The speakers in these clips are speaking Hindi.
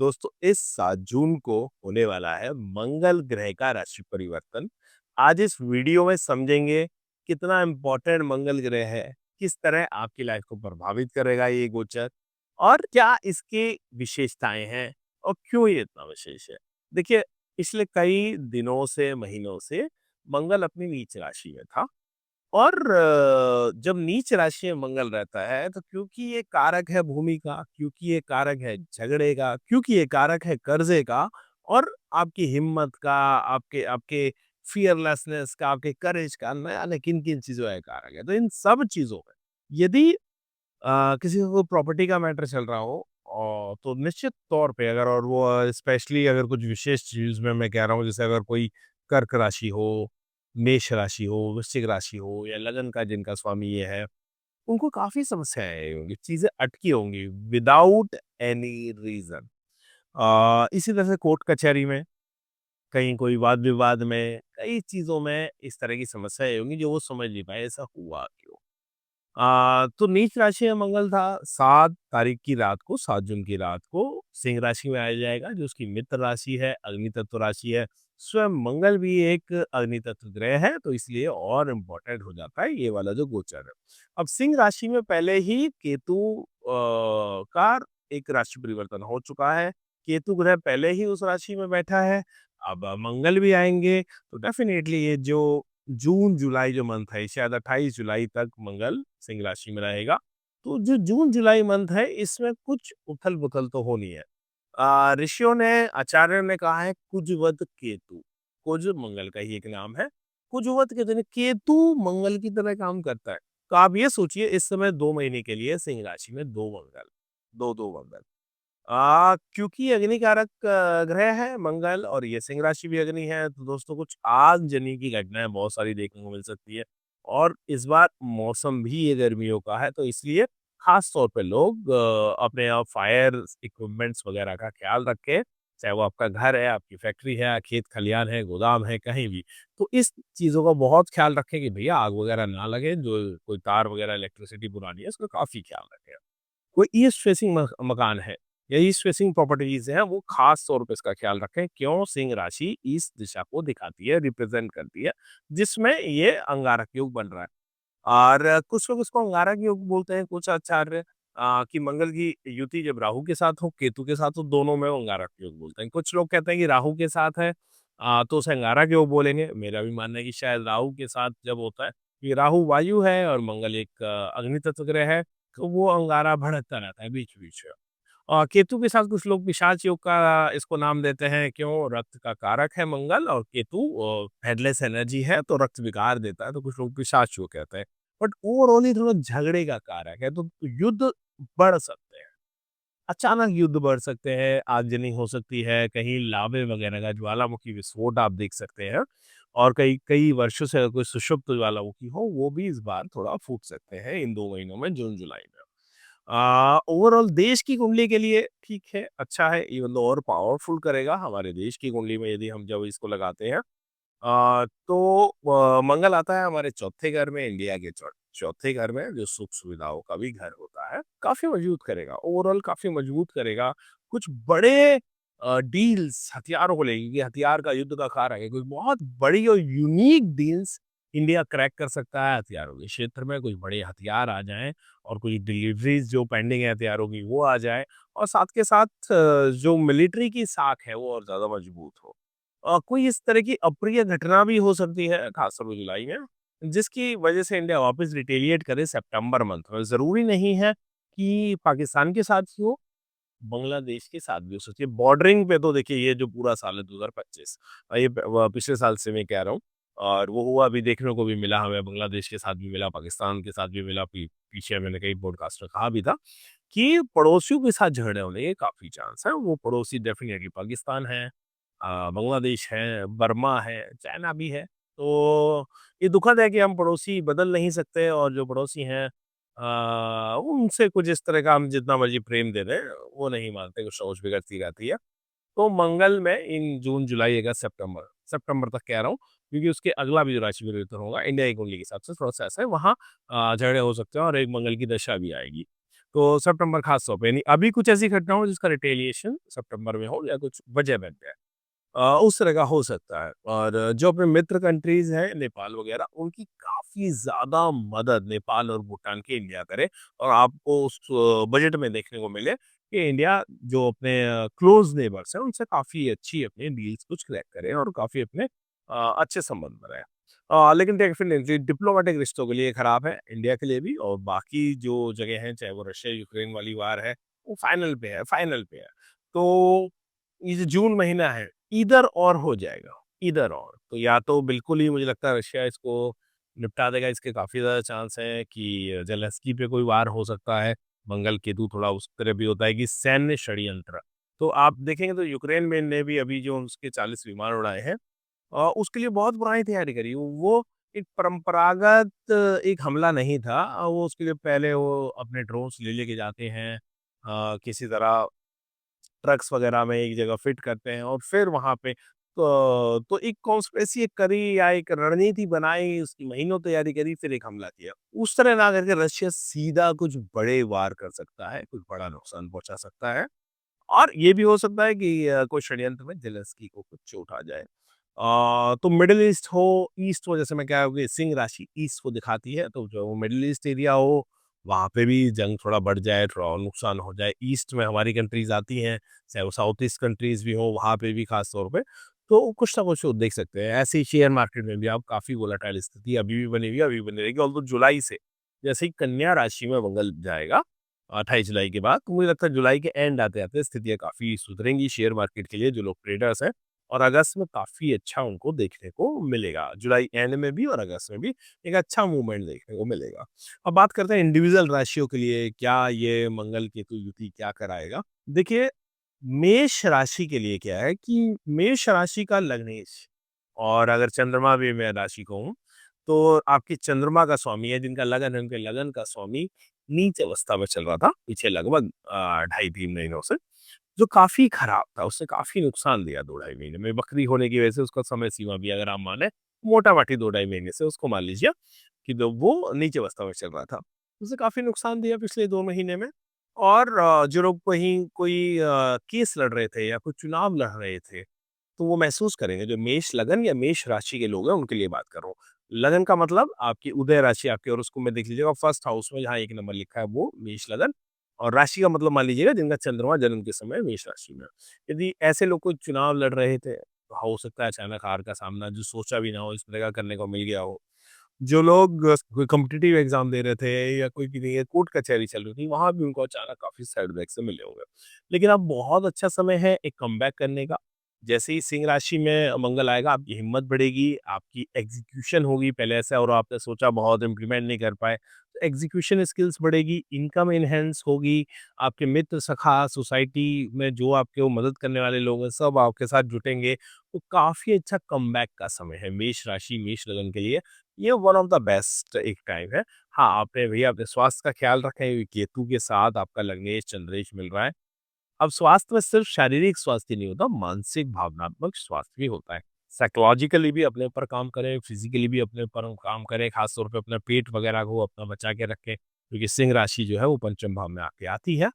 दोस्तों इस 7 जून को होने वाला है मंगल ग्रह का राशि परिवर्तन। आज इस वीडियो में समझेंगे कितना इम्पोर्टेंट मंगल ग्रह है, किस तरह आपकी लाइफ को प्रभावित करेगा ये गोचर और क्या इसकी विशेषताएं हैं और क्यों ये इतना विशेष है। देखिए, पिछले कई दिनों से महीनों से मंगल अपनी नीच राशि में था और जब नीच राशि में मंगल रहता है तो क्योंकि ये कारक है भूमि का, क्योंकि ये कारक है झगड़े का, क्योंकि ये कारक है कर्जे का और आपकी हिम्मत का, आपके आपके फियरलेसनेस का, आपके करेज का, न जाने किन-किन चीज़ों का ये कारक है। तो इन सब चीज़ों में यदि किसी को प्रॉपर्टी का मैटर चल रहा हो तो निश्चित तौर पे अगर और वो स्पेशली अगर कुछ विशेष चीज़ में मैं कह रहा हूँ जैसे अगर कोई कर्क राशि हो, मेष राशि हो, वृश्चिक राशि हो या लगन का जिनका स्वामी ये है, उनको काफ़ी समस्याएँ आई होंगी, चीज़ें अटकी होंगी विदाउट एनी रीज़न। इसी तरह से कोर्ट कचहरी में, कहीं कोई वाद-विवाद में, कई चीज़ों में इस तरह की समस्याएँ आई होंगी जो वो समझ नहीं पाए ऐसा हुआ क्यों? तो नीच राशि में मंगल था 7 तारीख की रात को 7 जून की रात को सिंह राशि में आ जाएगा जो उसकी मित्र राशि है, अग्नि तत्व राशि है। स्वयं मंगल भी एक अग्नि तत्व ग्रह है तो इसलिए और इम्पोर्टेंट हो जाता है ये वाला जो गोचर है। अब सिंह राशि में पहले ही केतु का एक राशि परिवर्तन हो चुका है। केतु ग्रह पहले ही उस राशि में बैठा है। अब मंगल भी आएँगे तो डेफ़िनेटली ये जो जून-जुलाई जो मंथ है, शायद 28 जुलाई तक मंगल सिंह राशि में रहेगा। तो जो जून-जुलाई मंथ है, इसमें कुछ उथल-पुथल तो होनी है। ऋषियों ने, आचार्यों ने कहा है कुजवत केतु। कुज मंगल का ही एक नाम है। कुजवत केतु यानी केतु मंगल की तरह काम करता है। तो आप ये सोचिए इस समय 2 महीने के लिए सिंह राशि में 2 मंगल, 2-2 मंगल। क्योंकि अग्नि कारक ग्रह है मंगल और ये सिंह राशि भी अग्नि है, तो दोस्तों कुछ आगजनी की घटनाएँ बहुत सारी देखने को मिल सकती है। और इस बार मौसम भी ये गर्मियों का है, तो इसलिए खास तौर पे लोग अपने यहाँ फायर इक्विपमेंट्स वगैरह का ख्याल रखें, चाहे वो आपका घर है, आपकी फैक्ट्री है, खेत खलियान है, गोदाम है, कहीं भी। तो इस चीज़ों का बहुत ख्याल रखें कि भैया आग वगैरह ना लगे, जो कोई तार वगैरह इलेक्ट्रिसिटी पुरानी है, उसका काफ़ी ख्याल रखें। कोई ईस्ट फेसिंग मकान है या ईस्ट फेसिंग प्रॉपर्टीज हैं, वो खास तौर पे इसका ख्याल रखें। क्यों? सिंह राशि ईस्ट दिशा को दिखाती है, रिप्रेजेंट करती है, जिसमें ये अंगारक योग बन रहा है। और कुछ लोग इसको अंगारक योग बोलते हैं, कुछ आचार्य कि मंगल की युति जब राहु के साथ हो, केतु के साथ हो, दोनों में वो अंगारक योग बोलते हैं। कुछ लोग कहते हैं कि राहु के साथ है तो उसे अंगारक योग बोलेंगे। मेरा भी मानना है कि शायद राहु के साथ जब होता है, कि राहु वायु है और मंगल एक अग्नि तत्व ग्रह है, तो वो अंगारा भड़कता रहता है बीच-बीच में। और केतु के साथ कुछ लोग पिशाच योग का इसको नाम देते हैं, क्यों? रक्त का कारक है मंगल और केतु हेडलेस एनर्जी है, तो रक्त विकार देता है, तो कुछ लोग पिशाच योग कहते हैं। बट ओवरऑल ये थोड़ा झगड़े का कारक है, तो युद्ध बढ़ सकते हैं। अचानक युद्ध बढ़ सकते हैं, आगजनी हो सकती है, कहीं लावे वगैरह का ज्वालामुखी विस्फोट आप देख सकते हैं और कई कई वर्षों से अगर कोई सुषुप्त ज्वालामुखी हो, वो भी इस बार थोड़ा फूट सकते हैं इन 2 महीनों में, जून-जुलाई में। ओवरऑल देश की कुंडली के लिए ठीक है, अच्छा है, इवन दो और पावरफुल करेगा हमारे देश की कुंडली में यदि हम जब इसको लगाते हैं। तो मंगल आता है हमारे चौथे घर में, इंडिया के चौथे घर में, जो सुख सुविधाओं का भी घर होता है, काफ़ी मजबूत करेगा, ओवरऑल काफ़ी मजबूत करेगा। कुछ बड़े डील्स हथियारों को लेके, कि हथियार का युद्ध का कारक है, कोई बहुत बड़ी और यूनिक डील्स इंडिया क्रैक कर सकता है हथियारों के क्षेत्र में, कुछ बड़े हथियार आ जाएँ और कोई डिलीवरीज़ जो पेंडिंग है हथियारों की, वो आ जाए और साथ के साथ जो मिलिट्री की साख है, वो और ज़्यादा मजबूत हो। कोई इस तरह की अप्रिय घटना भी हो सकती है, खासतौर पे जुलाई में, जिसकी वजह से इंडिया वापस रिटेलिएट करे सितंबर मंथ में। ज़रूरी नहीं है कि पाकिस्तान के साथ ही हो, बांग्लादेश के साथ भी हो सकती है। बॉर्डरिंग पे तो देखिए ये जो पूरा साल है 2025 ये पिछले साल से मैं कह रहा हूँ और वो हुआ अभी देखने को भी मिला हमें, बांग्लादेश के साथ भी मिला, पाकिस्तान के साथ भी मिला। पीछे मैंने कई पॉडकास्ट में कहा भी था कि पड़ोसियों के साथ झगड़े होने के काफ़ी चांस है। वो पड़ोसी डेफ़िनिटली पाकिस्तान है, बांग्लादेश है, बर्मा है, चाइना भी है। तो ये दुखद है कि हम पड़ोसी बदल नहीं सकते और जो पड़ोसी हैं उनसे कुछ इस तरह का हम जितना मर्ज़ी प्रेम दे दें, वो नहीं मानते, कुछ सोच बिगड़ती रहती है। तो मंगल में इन जून, जुलाई, अगस्त, सितंबर सितंबर तक कह रहा हूँ, क्योंकि उसके अगला भी जो राशि परिवर्तन होगा इंडिया की कुंडली के हिसाब से थोड़ा-सा ऐसा है, वहाँ झगड़े हो सकते हैं और एक मंगल की दशा भी आएगी। तो सितंबर खास तौर पे, यानी अभी कुछ ऐसी घटना हो जिसका रिटेलिएशन सितंबर में हो या कुछ वजह बन जाए, उस तरह का हो सकता है। और जो अपने मित्र कंट्रीज़ हैं, नेपाल वगैरह, उनकी काफ़ी ज़्यादा मदद नेपाल और भूटान की इंडिया करे, और आपको उस बजट में देखने को मिले कि इंडिया जो अपने क्लोज़ नेबर्स हैं, उनसे काफ़ी अच्छी अपनी डील्स कुछ क्रैक करे और काफ़ी अपने अच्छे संबंध बनाए। लेकिन डेफ़िनेटली डिप्लोमैटिक रिश्तों के लिए खराब है, इंडिया के लिए भी, और बाकी जो जगह हैं, चाहे वो रशिया यूक्रेन वाली वार है, वो फाइनल पे है। तो ये जो जून महीना है, ईदर और हो जाएगा, ईदर और। तो या तो बिल्कुल ही मुझे लगता है रशिया इसको निपटा देगा, इसके काफ़ी ज़्यादा चांस हैं कि ज़ेलेंस्की पे कोई वार हो सकता है। मंगल केतु थोड़ा उस तरह भी होता है कि सैन्य षड्यंत्र। तो आप देखेंगे तो यूक्रेन में ने भी अभी जो उसके 40 विमान उड़ाए हैं, उसके लिए बहुत पुरानी तैयारी करी। वो एक परंपरागत एक हमला नहीं था। वो उसके लिए पहले वो अपने ड्रोन्स ले लेके जाते हैं, किसी तरह ट्रक्स वगैरह में एक जगह फिट करते हैं, और फिर वहाँ पे तो एक कॉन्स्पिरेसी एक करी या एक रणनीति बनाई, उसकी महीनों तैयारी करी, फिर एक हमला किया। उस तरह ना करके रशिया सीधा कुछ बड़े वार कर सकता है, कुछ बड़ा नुकसान पहुँचा सकता है। और ये भी हो सकता है कि कोई षड्यंत्र में ज़ेलेंस्की को कुछ चोट आ जाए। तो मिडल ईस्ट हो, जैसे मैं क्या हूँ कि सिंह राशि ईस्ट को दिखाती है, तो जो मिडल ईस्ट एरिया हो, वहाँ पे भी जंग थोड़ा बढ़ जाए, थोड़ा और नुकसान हो जाए। ईस्ट में हमारी कंट्रीज़ आती हैं, चाहे वो साउथ ईस्ट कंट्रीज़ भी हों, वहाँ पे भी ख़ास तौर पे, तो कुछ ना कुछ तो देख सकते हैं। ऐसे ही शेयर मार्केट में भी आप काफ़ी वोलेटाइल स्थिति अभी भी बनी हुई है, अभी भी बनी रहेगी। ऑल्दो जुलाई से जैसे ही कन्या राशि में मंगल जाएगा, 28 जुलाई के बाद, तो मुझे लगता है जुलाई के एंड आते-आते स्थितियाँ काफ़ी सुधरेंगी शेयर मार्केट के लिए, जो लोग ट्रेडर्स हैं, और अगस्त में काफ़ी अच्छा उनको देखने को मिलेगा। जुलाई एंड में भी और अगस्त में भी एक अच्छा मूवमेंट देखने को मिलेगा। अब बात करते हैं इंडिविजुअल राशियों के लिए, क्या ये मंगल केतु युति क्या कराएगा? देखिए, मेष राशि के लिए क्या है कि मेष राशि का लग्नेश, और अगर चंद्रमा भी मैं राशि को हूँ, तो आपकी चंद्रमा का स्वामी है, जिनका लगन है, उनके लगन का स्वामी नीच अवस्था में चल रहा था पीछे लगभग ढाई 3 महीनों से, जो काफ़ी खराब था। उसने काफ़ी नुकसान दिया 2 ढाई महीने में। वक्री होने की वजह से उसका समय सीमा भी अगर आप माने, मोटा-माटी 2 ढाई महीने से उसको मान लीजिए कि वो नीच अवस्था में चल रहा था। उसने काफ़ी नुकसान दिया पिछले 2 महीने में, और जो लोग कहीं कोई केस लड़ रहे थे या कोई चुनाव लड़ रहे थे, तो वो महसूस करेंगे। जो मेष लगन या मेष राशि के लोग हैं, उनके लिए बात कर रहा हूँ। लगन का मतलब आपकी उदय राशि आपकी, और उसको मैं देख लीजिएगा फर्स्ट हाउस में जहाँ 1 नंबर लिखा है वो मेष लगन, और राशि का मतलब मान लीजिएगा जिनका चंद्रमा जन्म के समय मेष राशि में है। यदि ऐसे लोग कोई चुनाव लड़ रहे थे, तो हो सकता है अचानक हार का सामना, जो सोचा भी ना हो, इस तरह का करने को मिल गया हो। जो लोग कोई कॉम्पिटिटिव एग्ज़ाम दे रहे थे या कोई की नहीं कोर्ट कचहरी चल रही थी, वहाँ भी उनको अचानक काफ़ी सेटबैक से मिले होंगे। लेकिन अब बहुत अच्छा समय है एक कमबैक करने का। जैसे ही सिंह राशि में मंगल आएगा, आपकी हिम्मत बढ़ेगी, आपकी एग्ज़ीक्यूशन होगी, पहले ऐसा और आपने सोचा बहुत इम्प्लीमेंट नहीं कर पाए, तो एग्ज़ीक्यूशन स्किल्स बढ़ेगी, इनकम एनहांस होगी, आपके मित्र सखा, सोसाइटी में जो आपके वो मदद करने वाले लोग हैं, सब आपके साथ जुटेंगे, तो काफ़ी अच्छा कमबैक का समय है मेष राशि, मेष लगन के लिए। ये वन ऑफ द बेस्ट एक टाइम है। हाँ, आपने भैया अपने स्वास्थ्य का ख़्याल रखें, केतु के साथ आपका लग्नेश, चंद्रेश मिल रहा है। अब स्वास्थ्य में सिर्फ शारीरिक स्वास्थ्य नहीं होता, मानसिक, भावनात्मक स्वास्थ्य भी होता है। साइकोलॉजिकली भी अपने ऊपर काम करें, फिज़िकली भी अपने ऊपर काम करें, ख़ास तौर पे अपना पेट वग़ैरह को अपना बचा के रखें, क्योंकि सिंह राशि जो है वो पंचम भाव में आके आती है।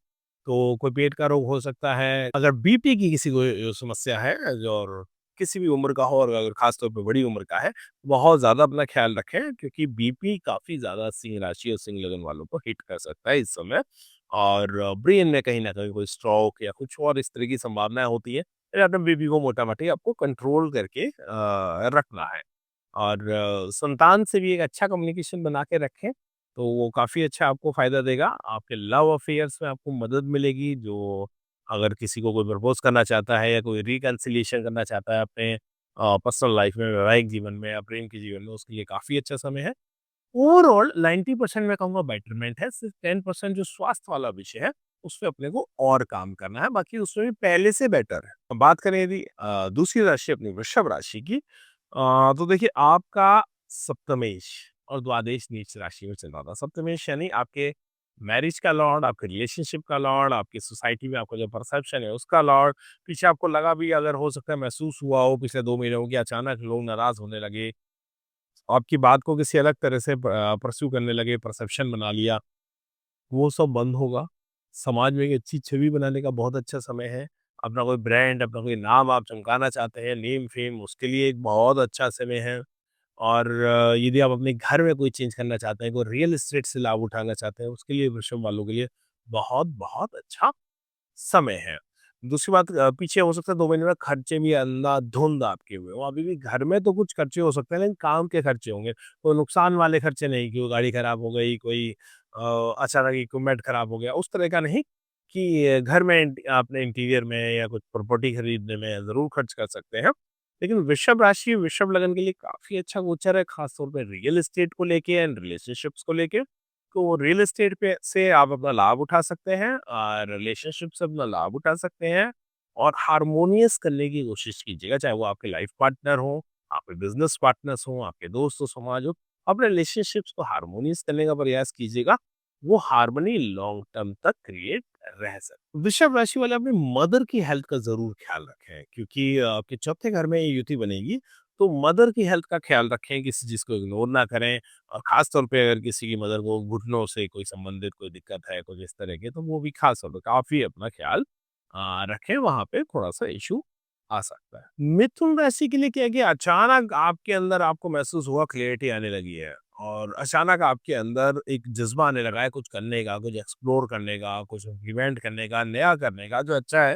तो कोई पेट का रोग हो सकता है, अगर बीपी की किसी को समस्या है और किसी भी उम्र का हो, और अगर ख़ास तौर पे बड़ी उम्र का है, बहुत ज़्यादा अपना ख़्याल रखें, क्योंकि बीपी काफ़ी ज़्यादा सिंह राशि और सिंह लगन वालों को हिट कर सकता है इस समय। और ब्रेन में कहीं न कहीं कोई स्ट्रोक या कुछ और इस तरह की संभावनाएँ होती हैं। या अपने बीपी को मोटा-माटी आपको कंट्रोल करके रखना है। और संतान से भी एक अच्छा कम्युनिकेशन बना के रखें, तो वो काफ़ी अच्छा आपको फ़ायदा देगा। आपके लव अफ़ेयर्स में आपको मदद मिलेगी, जो अगर किसी को कोई प्रपोज़ करना चाहता है या कोई रिकन्सिलिएशन करना चाहता है अपने पर्सनल लाइफ़ में, वैवाहिक जीवन में या प्रेम के जीवन में, उसके लिए काफ़ी अच्छा समय है। ओवरऑल 90% मैं कहूँगा बेटरमेंट है, सिर्फ 10% जो स्वास्थ्य वाला विषय है, उसपे अपने को और काम करना है, बाकी उसमें भी पहले से बेटर है। अब बात करें यदि दूसरी राशि अपनी वृषभ राशि की, तो देखिए आपका सप्तमेश और द्वादश नीच राशि में चल रहा था। सप्तमेश यानी आपके मैरिज का लॉर्ड, आपके रिलेशनशिप का लॉर्ड, आपकी सोसाइटी में आपका जो परसेप्शन है उसका लॉर्ड, पीछे आपको लगा भी, अगर हो सकता है महसूस हुआ हो पिछले 2 महीनों की, अचानक लोग नाराज़ होने लगे, आपकी बात को किसी अलग तरह से परस्यू करने लगे, परसेप्शन बना लिया। वो सब बंद होगा। समाज में एक अच्छी छवि बनाने का बहुत अच्छा समय है। अपना कोई ब्रांड, अपना कोई नाम आप चमकाना चाहते हैं, नेम-फेम उसके लिए एक बहुत अच्छा समय है। और यदि आप अपने घर में कोई चेंज करना चाहते हैं, कोई रियल एस्टेट से लाभ उठाना चाहते हैं, उसके लिए वृषभ वालों के लिए बहुत अच्छा समय है। दूसरी बात पीछे हो सकता है 2 महीने में खर्चे भी अंधाधुंध आपके हुए हों। अभी भी घर में तो कुछ खर्चे हो सकते हैं, लेकिन काम के खर्चे होंगे। कोई नुकसान वाले खर्चे नहीं कि वो गाड़ी खराब हो गई, कोई अचानक इक्विपमेंट खराब हो गया, उस तरह का नहीं कि घर में आपने इंटीरियर में या कुछ प्रॉपर्टी खरीदने में ज़रूर खर्च कर सकते हैं। लेकिन वृषभ राशि, वृषभ लगन के लिए काफ़ी अच्छा गोचर है, खास तौर पे रियल एस्टेट को लेके एंड रिलेशनशिप्स को लेके। तो रियल एस्टेट पे से आप अपना लाभ उठा सकते हैं और रिलेशनशिप से अपना लाभ उठा सकते हैं और हार्मोनियस करने की कोशिश कीजिएगा, चाहे वो आपके लाइफ पार्टनर हो, आपके बिजनेस पार्टनर्स हो, आपके दोस्त हो, समाज हो। अपने रिलेशनशिप्स को हार्मोनियस करने का प्रयास कीजिएगा। वो हार्मनी लॉन्ग टर्म तक क्रिएट रह सकती है। वृषभ राशि वाले अपनी मदर की हेल्थ का जरूर ख्याल रखें, क्योंकि आपके चौथे घर में ये युति बनेगी। तो मदर की हेल्थ का ख्याल रखें, किसी चीज को इग्नोर ना करें। और खास तौर पे अगर किसी की मदर को घुटनों से कोई संबंधित कोई दिक्कत है, कुछ इस तरह की, तो वो भी खास तौर पे काफ़ी अपना ख़्याल रखें, वहाँ पे थोड़ा-सा इश्यू आ सकता है। मिथुन राशि के लिए क्या है कि अचानक आपके अंदर आपको महसूस हुआ क्लैरिटी आने लगी है और अचानक आपके अंदर एक जज़्बा आने लगा है कुछ करने का, कुछ एक्सप्लोर करने का, कुछ इवेंट करने का, नया करने का, जो अच्छा है।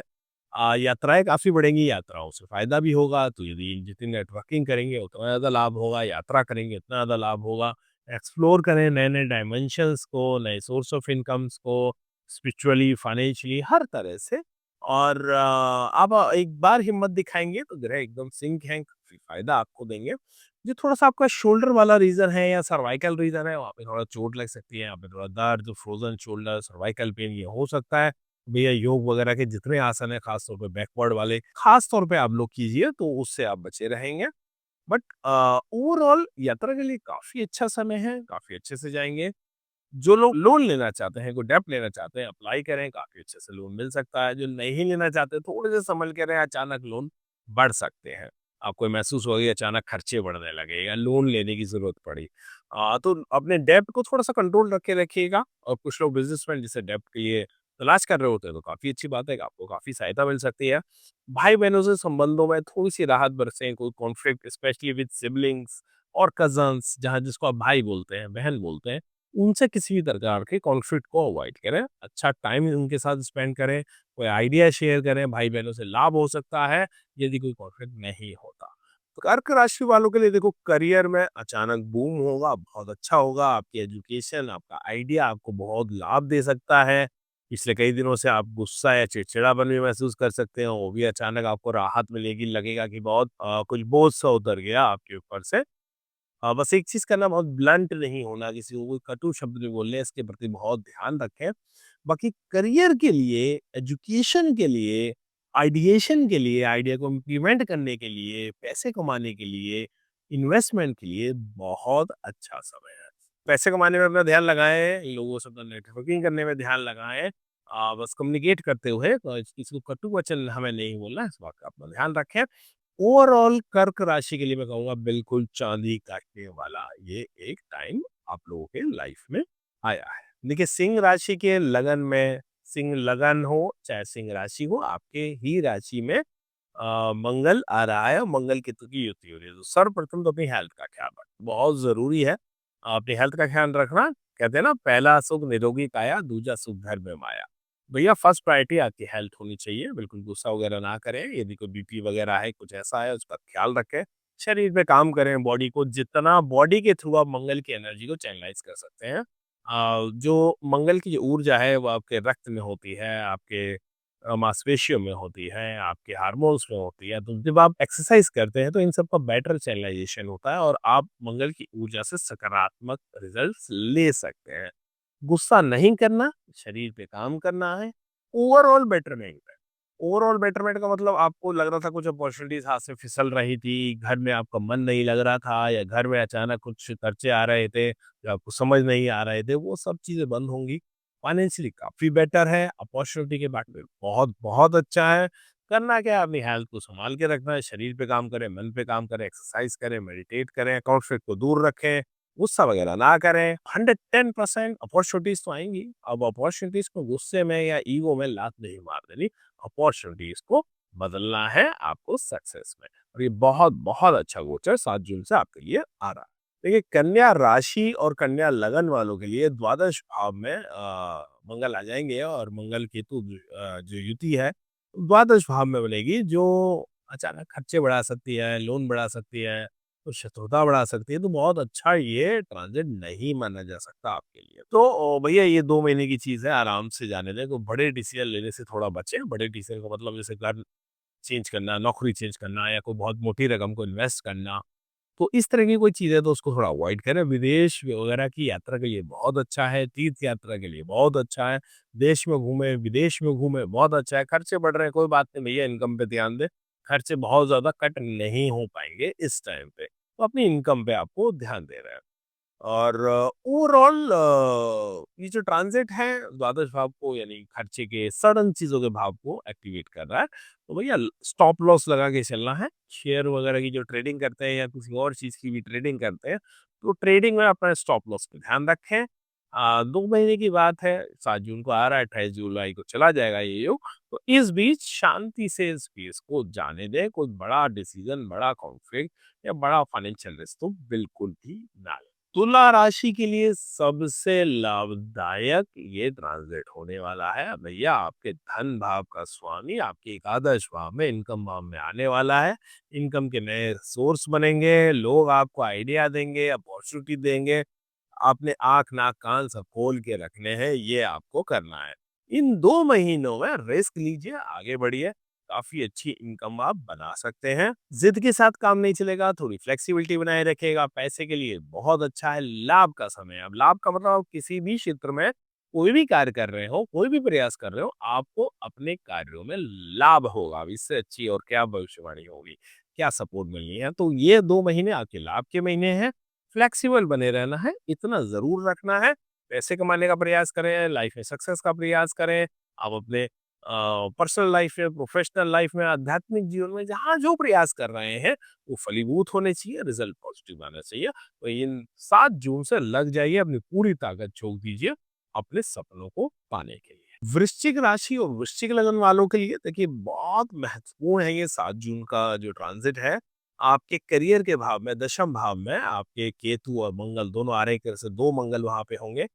यात्राएँ काफ़ी बढ़ेंगी, यात्राओं से फ़ायदा भी होगा, तो यदि जितनी नेटवर्किंग करेंगे उतना ज़्यादा लाभ होगा, यात्रा करेंगे उतना ज़्यादा लाभ होगा। एक्सप्लोर करें नए-नए डायमेंशंस को, नए सोर्स ऑफ इनकम्स को, स्पिरिचुअली, फाइनेंशियली हर तरह से। और आप एक बार हिम्मत दिखाएँगे तो ग्रह एकदम सिंक हैं, काफ़ी फ़ायदा आपको देंगे। जो थोड़ा-सा आपका शोल्डर वाला रीज़न है या सर्वाइकल रीज़न है, वहाँ पे थोड़ा चोट लग सकती है, यहाँ पे थोड़ा दर्द, फ्रोज़न शोल्डर, सर्वाइकल पेन ये हो सकता है। भैया योग वगैरह के जितने आसन हैं, खास तौर पे बैकवर्ड वाले, खास तौर पे आप लोग कीजिए तो उससे आप बचे रहेंगे। बट ओवरऑल यात्रा के लिए काफ़ी अच्छा समय है, काफ़ी अच्छे से जाएँगे। जो लोग लोन लेना चाहते हैं, कोई डेब्ट लेना चाहते हैं, अप्लाई करें, काफ़ी अच्छे से लोन मिल सकता है। जो नहीं लेना चाहते, थोड़े से संभल के रहें, अचानक लोन बढ़ सकते हैं। आपको महसूस होगा कि अचानक खर्चे बढ़ने लगे या लोन लेने की ज़रूरत पड़ी। तो अपने डेब्ट को थोड़ा-सा कंट्रोल रख के रखिएगा। और कुछ लोग बिज़नेसमैन जिसे डेब्ट के लिए तलाश कर रहे होते हैं, तो काफ़ी अच्छी बात है कि आपको काफ़ी सहायता मिल सकती है। भाई-बहनों से संबंधों में थोड़ी-सी राहत बरसें, कोई कॉन्फ्लिक्ट स्पेशली विद सिबलिंग्स और कज़न्स, जहाँ जिसको आप भाई बोलते हैं, बहन बोलते हैं, उनसे किसी भी प्रकार के कॉन्फ्लिक्ट को अवॉइड करें। अच्छा टाइम उनके साथ स्पेंड करें, कोई आइडिया शेयर करें, भाई-बहनों से लाभ हो सकता है, यदि कोई कॉन्फ्लिक्ट नहीं होता। तो कर्क राशि वालों के लिए देखो, करियर में अचानक बूम होगा, बहुत अच्छा होगा। आपकी एजुकेशन, आपका आइडिया आपको बहुत लाभ दे सकता है। पिछले कई दिनों से आप गुस्सा या चिड़चिड़ापन भी महसूस कर सकते हो, वो भी अचानक आपको राहत मिलेगी, लगेगा कि बहुत कुछ बोझ सा उतर गया आपके ऊपर से। बस एक चीज़ करना, बहुत ब्लंट नहीं होना, किसी को कोई कटु शब्द नहीं बोलने, इसके प्रति बहुत ध्यान रखें। बाकी करियर के लिए, एजुकेशन के लिए, आइडिएशन के लिए, आइडिया को इम्प्लीमेंट करने के लिए, पैसे कमाने के लिए, इन्वेस्टमेंट के लिए बहुत अच्छा समय है। पैसे कमाने में अपना ध्यान लगाएँ, लोगों से अपना नेटवर्किंग करने में ध्यान लगाएँ। बस कम्युनिकेट करते हुए किसी को कटु वचन हमें नहीं बोलना है, इस बात का अपना ध्यान रखें। ओवरऑल कर्क राशि के लिए मैं कहूँगा बिल्कुल चाँदी काटने वाला ये एक टाइम आप लोगों के लाइफ में आया है। देखिए, सिंह राशि के लगन में, सिंह लगन हो चाहे सिंह राशि हो, आपके ही राशि में मंगल आ रहा है और मंगल केतु की युति हो रही है। तो सर्वप्रथम तो अपनी हेल्थ का ख्याल रखना बहुत ज़रूरी है। अपनी हेल्थ का ख्याल रखना, कहते हैं ना, पहला सुख निरोगी काया, दूजा सुख घर में माया। भैया फर्स्ट प्रायोरिटी आपकी हेल्थ होनी चाहिए, बिल्कुल गुस्सा वगैरह ना करें, यदि कोई बीपी वगैरह है, कुछ ऐसा है, उसका ख्याल रखें। शरीर पे काम करें, बॉडी को जितना बॉडी के थ्रू आप मंगल की एनर्जी को चैनलाइज़ कर सकते हैं। जो मंगल की जो ऊर्जा है वो आपके रक्त में होती है, आपके मांसपेशियों में होती है, आपके हार्मोन्स में होती है। तो जब आप एक्सरसाइज़ करते हैं तो इन सब का बेटर चैनलाइज़ेशन होता है और आप मंगल की ऊर्जा से सकारात्मक रिज़ल्ट्स ले सकते हैं। गुस्सा नहीं करना, शरीर पे काम करना है, ओवरऑल बेटरमेंट है। ओवरऑल बेटरमेंट का मतलब आपको लग रहा था कुछ अपॉर्च्युनिटीज़ हाथ से फिसल रही थी, घर में आपका मन नहीं लग रहा था या घर में अचानक कुछ खर्चे आ रहे थे, जो आपको समझ नहीं आ रहे थे, वो सब चीज़ें बंद होंगी। फाइनेंशियली काफ़ी बेटर है, अपॉर्च्युनिटी के बारे में बहुत अच्छा है। करना क्या है, अपनी हेल्थ को सँभाल के रखना है, शरीर पे काम करें, मन पे काम करें, एक्सरसाइज़ करें, मेडिटेट करें, कॉन्फ्लिक्ट को दूर रखें, गुस्सा वगैरह ना करें। 110% अपॉर्चुनिटीज़ तो आएँगी। अब अपॉर्चुनिटीज़ को गुस्से में या ईगो में लात नहीं मार देनी। अपॉर्चुनिटीज़ को बदलना है आपको सक्सेस में। और ये बहुत, बहुत अच्छा गोचर 7 जून से आपके लिए आ रहा है। देखिए, कन्या राशि और कन्या लगन वालों के लिए द्वादश भाव में मंगल आ जाएँगे और मंगल केतु जो युति है, द्वादश भाव में बनेगी, जो अचानक खर्चे बढ़ा सकती है, लोन बढ़ा सकती है, तो शत्रुता बढ़ा सकती है। तो बहुत अच्छा ये ट्रांज़िट नहीं माना जा सकता आपके लिए। तो भैया ये 2 महीने की चीज़ है, आराम से जाने दें। तो बड़े डिसीज़न लेने से थोड़ा बचें। बड़े डिसीज़न का मतलब जैसे घर चेंज करना, नौकरी चेंज करना या कोई बहुत मोटी रकम को इन्वेस्ट करना, तो इस तरह की कोई चीज़ है तो उसको थोड़ा अवॉइड करें। विदेश वगैरह की यात्रा के लिए बहुत अच्छा है, तीर्थ यात्रा के लिए बहुत अच्छा है। देश में घूमें, विदेश में घूमें, बहुत अच्छा है। खर्चे बढ़ रहे हैं, कोई बात नहीं भैया, इनकम पे ध्यान दें। खर्चे बहुत ज़्यादा कट नहीं हो पाएँगे इस टाइम पे। तो अपनी इनकम पे आपको ध्यान देना है। और ओवरऑल ये जो ट्रांज़िट है द्वादश भाव को, यानी खर्चे के सडन चीज़ों के भाव को एक्टिवेट कर रहा है। तो भैया स्टॉप लॉस लगा के चलना है। शेयर वगैरह की जो ट्रेडिंग करते हैं या किसी और चीज़ की भी ट्रेडिंग करते हैं, तो ट्रेडिंग में अपना स्टॉप लॉस पे ध्यान रखें। 2 महीने की बात है, 7 जून को आ रहा है, 28 जुलाई को चला जाएगा ये योग। तो इस बीच शांति से इस फेज़ को जाने दें। कोई बड़ा डिसीज़न, बड़ा कॉन्फ्लिक्ट या बड़ा फाइनेंशियल रिस्क तो बिल्कुल भी ना लें। तुला राशि के लिए सबसे लाभदायक ये ट्रांजिट होने वाला है। भैया आपके धन भाव का स्वामी आपके एकादश भाव में, इनकम भाव में आने वाला है। इनकम के नए सोर्स बनेंगे, लोग आपको आइडिया देंगे, अपॉर्चुनिटी देंगे। आपने आँख, नाक, कान सब खोल के रखने हैं, ये आपको करना है। इन 2 महीनों में रिस्क लीजिए, आगे बढ़िए, काफ़ी अच्छी इनकम आप बना सकते हैं। ज़िद के साथ काम नहीं चलेगा, थोड़ी फ्लेक्सिबिलिटी बनाए रखिएगा, पैसे के लिए बहुत अच्छा है, लाभ का समय है। अब लाभ का मतलब आप किसी भी क्षेत्र में कोई भी कार्य कर रहे हो, कोई भी प्रयास कर रहे हो, आपको अपने कार्यों में लाभ होगा। अब इससे अच्छी और क्या भविष्यवाणी होगी, क्या सपोर्ट मिलनी है। तो ये 2 महीने आपके लाभ के महीने हैं। फ्लेक्सिबल बने रहना है, इतना ज़रूर रखना है। पैसे कमाने का प्रयास करें, लाइफ में सक्सेस का प्रयास करें। आप अपने पर्सनल लाइफ में, प्रोफेशनल लाइफ में, आध्यात्मिक जीवन में जहाँ जो प्रयास कर रहे हैं, वो फलीभूत होने चाहिए, रिज़ल्ट पॉजिटिव आना चाहिए। तो इन 7 जून से लग जाइए, अपनी पूरी ताकत झोंक दीजिए अपने सपनों को पाने के लिए। वृश्चिक राशि और वृश्चिक लगन वालों के लिए देखिए बहुत महत्वपूर्ण है ये 7 जून का जो ट्रांज़िट है। आपके करियर के भाव में, दशम भाव में आपके केतु और मंगल दोनों आ रहे हैं, एक तरह से 2 मंगल वहाँ पे होंगे।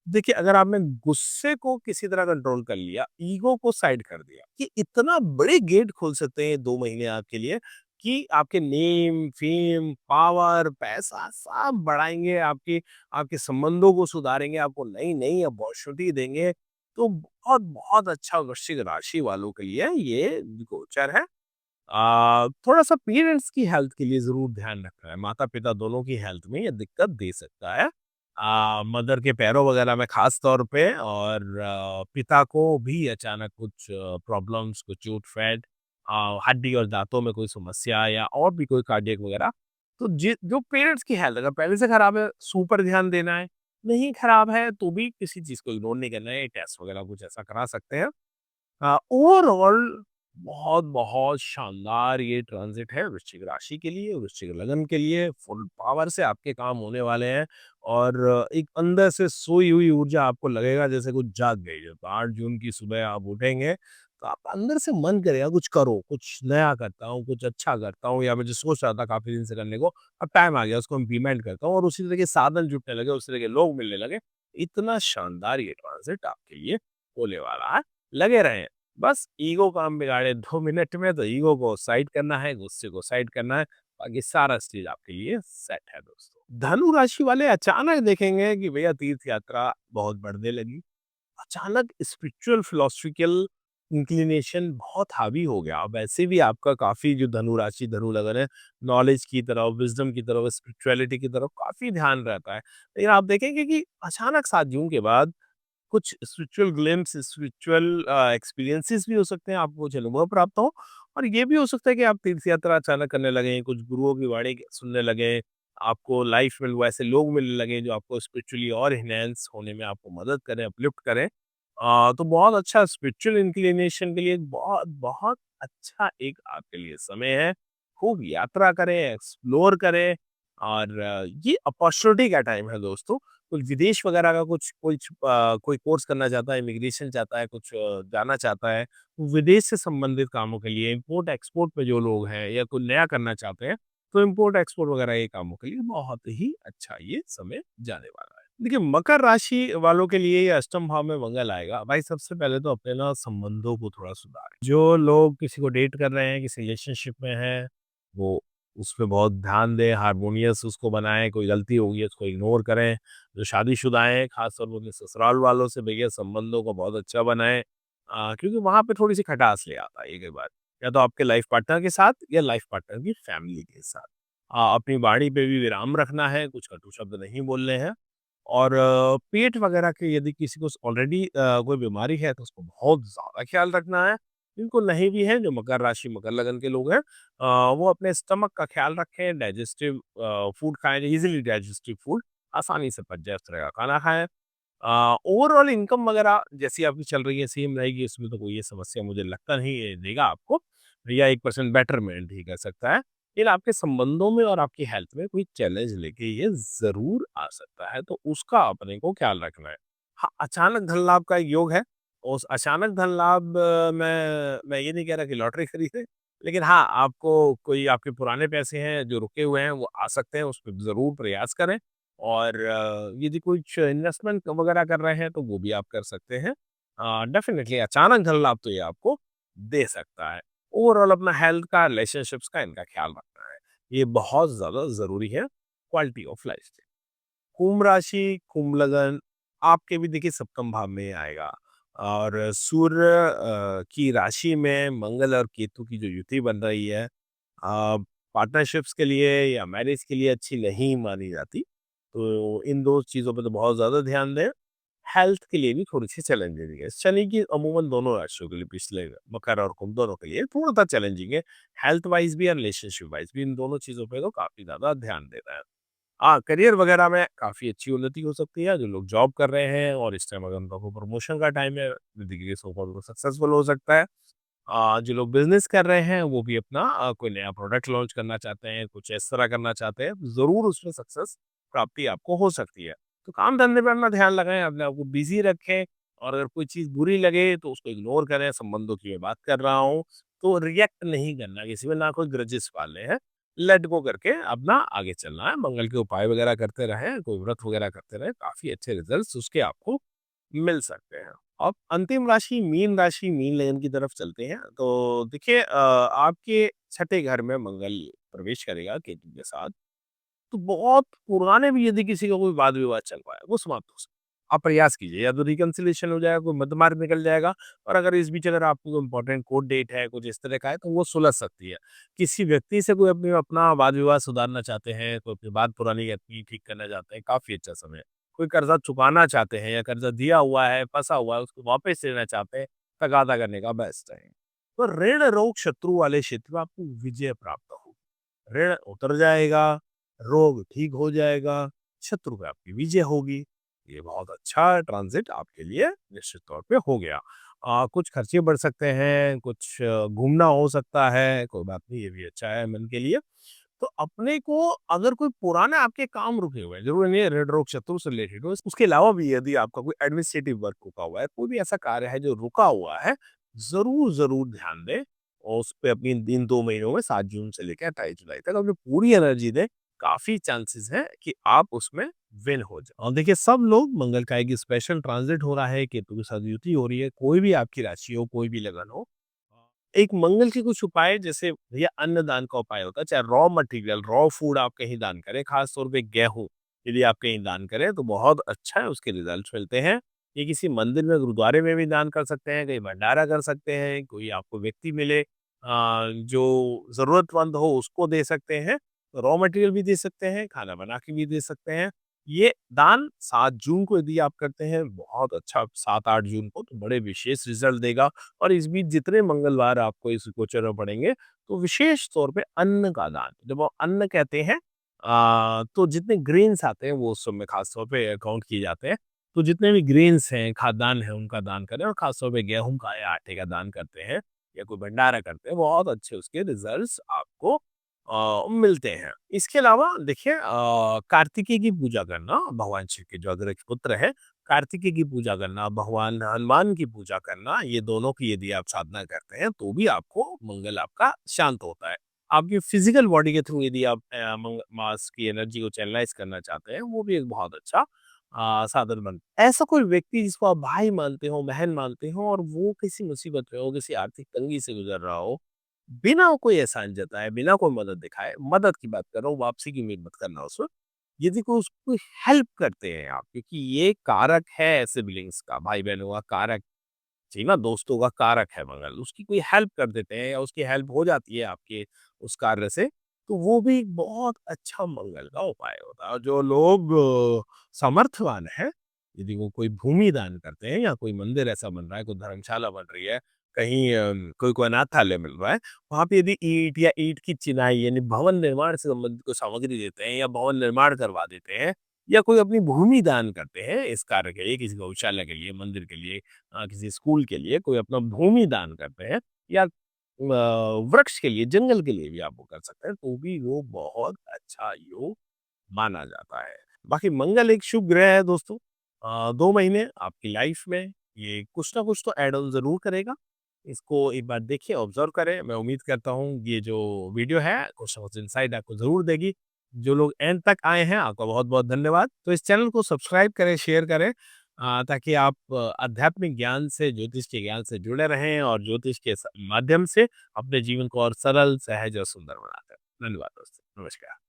देखिए, अगर आपने गुस्से को किसी तरह कंट्रोल कर लिया, ईगो को साइड कर दिया, ये इतना बड़े गेट खोल सकते हैं 2 महीने आपके लिए कि आपके नेम, फेम, पावर, पैसा सब बढ़ाएँगे, आपके आपके संबंधों को सुधारेंगे, आपको नई-नई अपॉर्च्युनिटी देंगे। तो बहुत, बहुत अच्छा वृश्चिक राशि वालों के लिए ये गोचर है। थोड़ा-सा पेरेंट्स की हेल्थ के लिए ज़रूर ध्यान रखना है। माता-पिता दोनों की हेल्थ में ये दिक्कत दे सकता है। मदर के पैरों वगैरह में ख़ास तौर पे, और पिता को भी अचानक कुछ प्रॉब्लम्स, कुछ चोट-फैट, हड्डी और दाँतों में कोई समस्या या और भी कोई कार्डियक वगैरह। तो जो पेरेंट्स की हेल्थ अगर पहले से खराब है, सुपर ध्यान देना है। नहीं खराब है तो भी किसी चीज़ को इग्नोर नहीं करना है, टेस्ट वगैरह कुछ ऐसा करा सकते हैं। ओवरऑल बहुत-बहुत शानदार ये ट्रांज़िट है वृश्चिक राशि के लिए, वृश्चिक लगन के लिए, फुल पावर से आपके काम होने वाले हैं और एक अंदर से सोई हुई ऊर्जा आपको लगेगा जैसे कुछ जाग गई है। तो 8 जून की सुबह आप उठेंगे, तो आपका अंदर से मन करेगा कुछ करो, कुछ नया करता हूँ, कुछ अच्छा करता हूँ, या मैं जो सोच रहा था काफ़ी दिन से करने को, अब टाइम आ गया उसको इम्प्लीमेंट करता हूँ, और उसी तरह के साधन जुटने लगे, उसी तरह के लोग मिलने लगे। इतना शानदार ये ट्रांज़िट आपके लिए होने वाला है। लगे रहें। बस ईगो काम बिगाड़े 2 मिनट में, तो ईगो को साइड करना है, गुस्से को साइड करना है, बाकी सारा स्टेज आपके लिए सेट है दोस्तों। धनु राशि वाले अचानक देखेंगे कि भैया तीर्थ यात्रा बहुत बढ़ने लगी। अचानक स्पिरिचुअल फिलॉसफिकल इंक्लिनेशन बहुत हावी हो गया। अब वैसे भी आपका काफ़ी जो धनु राशि, धनु लगन है, नॉलेज की तरफ, विज़डम की तरफ, स्पिरिचुअलिटी की तरफ काफ़ी ध्यान रहता है। लेकिन आप देखेंगे कि अचानक 7 जून के बाद कुछ स्पिरिचुअल ग्लिम्प्स, स्पिरिचुअल एक्सपीरियंसेस भी हो सकते हैं, आपको कुछ अनुभव प्राप्त हो, और ये भी हो सकता है कि आप तीर्थ यात्रा अचानक करने लगें, कुछ गुरुओं की वाणी सुनने लगें, आपको लाइफ में वैसे लोग मिलने लगें जो आपको स्पिरिचुअली और एनहांस होने में आपको मदद करें, अपलिफ्ट करें। तो बहुत अच्छा स्पिरिचुअल इंक्लिनेशन के लिए एक बहुत, बहुत अच्छा एक आपके लिए समय है। खूब यात्रा करें, एक्सप्लोर करें, और ये अपॉर्चुनिटी का टाइम है दोस्तों। कोई विदेश वगैरह का कोई कोर्स करना चाहता है, इमिग्रेशन चाहता है, जाना चाहता है, विदेश से संबंधित कामों के लिए, इम्पोर्ट एक्सपोर्ट पे जो लोग हैं या कोई नया करना चाहते हैं, तो इम्पोर्ट एक्सपोर्ट वगैरह के कामों के लिए बहुत ही अच्छा ये समय जाने वाला है। देखिए, मकर राशि वालों के लिए ये अष्टम भाव में मंगल आएगा। भाई सबसे पहले तो अपने ना संबंधों को थोड़ा सुधारें। जो लोग किसी को डेट कर रहे हैं, किसी रिलेशनशिप में हैं, वो उसपे बहुत ध्यान दें, हार्मोनियस उसको बनाएँ, कोई गलती होगी है उसको इग्नोर करें। जो शादीशुदा हैं, खास तौर पे अपने ससुराल वालों से भैया संबंधों को बहुत अच्छा बनाएँ, क्योंकि वहाँ पे थोड़ी-सी खटास ले आता है ये कई बार, या तो आपके लाइफ पार्टनर के साथ या लाइफ पार्टनर की फैमिली के साथ। अपनी वाणी पे भी विराम रखना है, कुछ कटु शब्द नहीं बोलने हैं। और पेट वगैरह के यदि किसी को ऑलरेडी कोई बीमारी है तो उसको बहुत ज़्यादा ख़्याल रखना है। जिनको नहीं भी है, जो मकर राशि, मकर लगन के लोग हैं, वो अपने स्टमक का ख़्याल रखें, डाइजेस्टिव फूड खाएँ, ईज़िली डाइजेस्टिव फूड आसानी से पच जाए उस तरह का खाना खाएँ। ओवरऑल इनकम वगैरह जैसी आपकी चल रही है सेम रहेगी, इसमें तो कोई ये समस्या मुझे लगता नहीं है देगा आपको, या 1% बेटरमेंट ही कर सकता है। लेकिन आपके संबंधों में और आपकी हेल्थ में कोई चैलेंज लेके ये ज़रूर आ सकता है, तो उसका अपने को ख्याल रखना है। हाँ, अचानक धन लाभ का एक योग है। उस अचानक धन लाभ में मैं ये नहीं कह रहा कि लॉटरी खरीदें, लेकिन हाँ, आपको कोई आपके पुराने पैसे हैं जो रुके हुए हैं, वो आ सकते हैं, उस पे ज़रूर प्रयास करें। और यदि कुछ इन्वेस्टमेंट वगैरह कर रहे हैं, तो वो भी आप कर सकते हैं। डेफ़िनिटली अचानक धन लाभ तो ये आपको दे सकता है। ओवरऑल अपना हेल्थ का, रिलेशनशिप्स का, इनका ख्याल रखना है। ये बहुत ज़्यादा ज़रूरी है क्वालिटी ऑफ लाइफ से। कुंभ राशि, कुंभ लगन आपके भी देखिए सप्तम भाव में आएगा, और सूर्य की राशि में मंगल और केतु की जो युति बन रही है, पार्टनरशिप्स के लिए या मैरिज के लिए अच्छी नहीं मानी जाती। तो इन 2 चीज़ों पे तो बहुत ज़्यादा ध्यान दें। हेल्थ के लिए भी थोड़ी-सी चैलेंजिंग है। शनि की अमूमन दोनों राशियों के लिए, पिछले मकर और कुंभ दोनों के लिए थोड़ा-सा चैलेंजिंग है। हेल्थ वाइज़ भी और रिलेशनशिप वाइज़ भी, इन दोनों चीज़ों पे तो काफ़ी ज़्यादा ध्यान देना है। करियर वगैरह में काफ़ी अच्छी उन्नति हो सकती है। जो लोग जॉब कर रहे हैं और इस टाइम अगर उनका कोई प्रमोशन का टाइम है, ज़िंदगी के सफर वो सक्सेसफुल हो सकता है। जो लोग बिज़नेस कर रहे हैं, वो भी अपना कोई नया प्रोडक्ट लॉन्च करना चाहते हैं, कुछ इस तरह करना चाहते हैं, ज़रूर उसमें सक्सेस प्राप्ति आपको हो सकती है। तो काम-धंधे पे अपना ध्यान लगाएँ, अपने आप को बिज़ी रखें, और अगर कोई चीज़ बुरी लगे तो उसको इग्नोर करें। संबंधों की मैं बात कर रहा हूँ, तो रिएक्ट नहीं करना किसी पे, ना कोई ग्रजेस पालने हैं। लेट गो करके अपना आगे चलना है। मंगल के उपाय वगैरह करते रहें, कोई व्रत वगैरह करते रहें, काफ़ी अच्छे रिज़ल्ट्स उसके आपको मिल सकते हैं। अब अंतिम राशि मीन लगन की तरफ चलते हैं। तो देखिए, आपके छठे घर में मंगल प्रवेश करेगा केतु के साथ। तो बहुत पुराने भी यदि किसी का कोई वाद-विवाद चल रहा है, वो समाप्त हो सकता है। आप प्रयास कीजिए, या तो रिकन्सिलिएशन हो जाएगा, कोई मध्यमार्ग निकल जाएगा, और अगर इस बीच अगर आपको कोई इम्पोर्टेंट कोर्ट डेट है, कुछ इस तरह का है, तो वो सुलझ सकती है। किसी व्यक्ति से कोई अपना वाद-विवाद सुधारना चाहते हैं, कोई अपनी बात पुरानी अपनी ठीक करना चाहते हैं, काफ़ी अच्छा समय है। कोई कर्ज़ा चुकाना चाहते हैं या कर्ज़ा दिया हुआ है, फँसा हुआ है, उसको वापस लेना चाहते हैं, तगादा करने का बेस्ट टाइम। तो ऋण रोग शत्रु वाले क्षेत्र में आपको विजय प्राप्त होगी। ऋण उतर जाएगा, रोग ठीक हो जाएगा, शत्रु पे आपकी विजय होगी। ये बहुत अच्छा ट्रांज़िट आपके लिए निश्चित तौर पे हो गया। कुछ खर्चे बढ़ सकते हैं, कुछ घूमना हो सकता है, कोई बात नहीं, ये भी अच्छा है मन के लिए। तो अपने को, अगर कोई पुराने आपके काम रुके हुए हैं, ज़रूरी नहीं है ऋण रोग शत्रु से रिलेटेड हो, उसके अलावा भी यदि आपका कोई एडमिनिस्ट्रेटिव वर्क रुका हुआ है, कोई भी ऐसा कार्य है जो रुका हुआ है, ज़रूर ध्यान दें, और उस पे अपनी इन 2 महीनों में 7 जून से लेकर 28 जुलाई तक अपनी पूरी एनर्जी दें। काफ़ी चांसेस हैं कि आप उसमें विन हो जाओ। और देखिए, सब लोग, मंगल का एक स्पेशल ट्रांजिट हो रहा है, केतु के साथ युति हो रही है, कोई भी आपकी राशि हो, कोई भी लगन हो, एक मंगल के कुछ उपाय, जैसे भैया अन्नदान का उपाय होता है, चाहे रॉ मटेरियल, रॉ फूड आप कहीं दान करें, खास तौर पे गेहूँ, यदि आप कहीं दान करें तो बहुत अच्छा है, उसके रिजल्ट्स मिलते हैं। ये किसी मंदिर में, गुरुद्वारे में भी दान कर सकते हैं, कहीं भंडारा कर सकते हैं, कोई आपको व्यक्ति मिले जो ज़रूरतमंद हो, उसको दे सकते हैं। रॉ मटेरियल भी दे सकते हैं, खाना बना के भी दे सकते हैं। ये दान 7 जून को यदि आप करते हैं, बहुत अच्छा, 7-8 जून को तो बड़े विशेष रिजल्ट देगा। और इस बीच जितने मंगलवार आपको इस गोचर में पड़ेंगे, तो विशेष तौर पे अन्न का दान, जब वो अन्न कहते हैं, तो जितने ग्रेन्स आते हैं वो उस समय खास तौर पे काउंट किए जाते हैं। तो जितने भी ग्रेन्स हैं, खाद्यान्न है, उनका दान करें, और खास तौर पे गेहूँ का या आटे का दान करते हैं, या कोई भंडारा करते हैं, बहुत अच्छे उसके रिजल्ट्स आपको मिलते हैं। इसके अलावा देखिए कार्तिकेय की पूजा करना, भगवान शिव के जो अग्रज पुत्र हैं, कार्तिकेय की पूजा करना, भगवान हनुमान की पूजा करना, ये दोनों की यदि आप साधना करते हैं, तो भी आपको मंगल आपका शांत होता है। आपकी फिज़िकल बॉडी के थ्रू यदि आप मास की एनर्जी को चैनलाइज़ करना चाहते हैं, वो भी एक बहुत अच्छा साधन ऐसा कोई व्यक्ति जिसको आप भाई मानते हो, बहन मानते हो और वो किसी मुसीबत में हो, किसी आर्थिक तंगी से गुज़र रहा हो, बिना कोई एहसान जताए, बिना कोई मदद दिखाए, मदद की बात कर रहा हूँ, वापसी की उम्मीद मत करना उस वक़्त। यदि कोई उसको हेल्प करते हैं आप, क्योंकि ये कारक है सिबलिंग्स का, भाई-बहनों का कारक, जी ना, दोस्तों का कारक है मंगल। उसकी कोई हेल्प कर देते हैं या उसकी हेल्प हो जाती है आपके उस कार्य से, तो वो भी एक बहुत अच्छा मंगल का उपाय होता है। और जो लोग समर्थवान हैं, यदि वो कोई भूमि दान करते हैं या कोई मंदिर ऐसा बन रहा है, कोई धर्मशाला बन रही है, कहीं कोई अनाथालय मिल रहा है, वहाँ पे यदि ईंट या ईंट की चिनाई यानी भवन निर्माण से संबंधित कोई सामग्री देते हैं या भवन निर्माण करवा देते हैं या कोई अपनी भूमि दान करते हैं इस कार्य के लिए, किसी गौशाला के लिए, मंदिर के लिए, किसी स्कूल के लिए, कोई अपना भूमि दान करते हैं या वृक्ष के लिए, जंगल के लिए भी आप वो कर सकते हैं, तो भी वो बहुत अच्छा योग माना जाता है। बाकी मंगल एक शुभ ग्रह है दोस्तों। 2 महीने आपकी लाइफ में ये कुछ ना कुछ तो ऐड ऑन ज़रूर करेगा। इसको एक बार देखिए, ऑब्ज़र्व करें। मैं उम्मीद करता हूँ ये जो वीडियो है कुछ ना कुछ इनसाइट आपको ज़रूर देगी। जो लोग एंड तक आए हैं आपका बहुत-बहुत धन्यवाद। तो इस चैनल को सब्सक्राइब करें, शेयर करें ताकि आप आध्यात्मिक ज्ञान से, ज्योतिष के ज्ञान से जुड़े रहें और ज्योतिष के माध्यम से अपने जीवन को और सरल, सहज और सुंदर बनाते रहें। धन्यवाद दोस्तों। नमस्कार।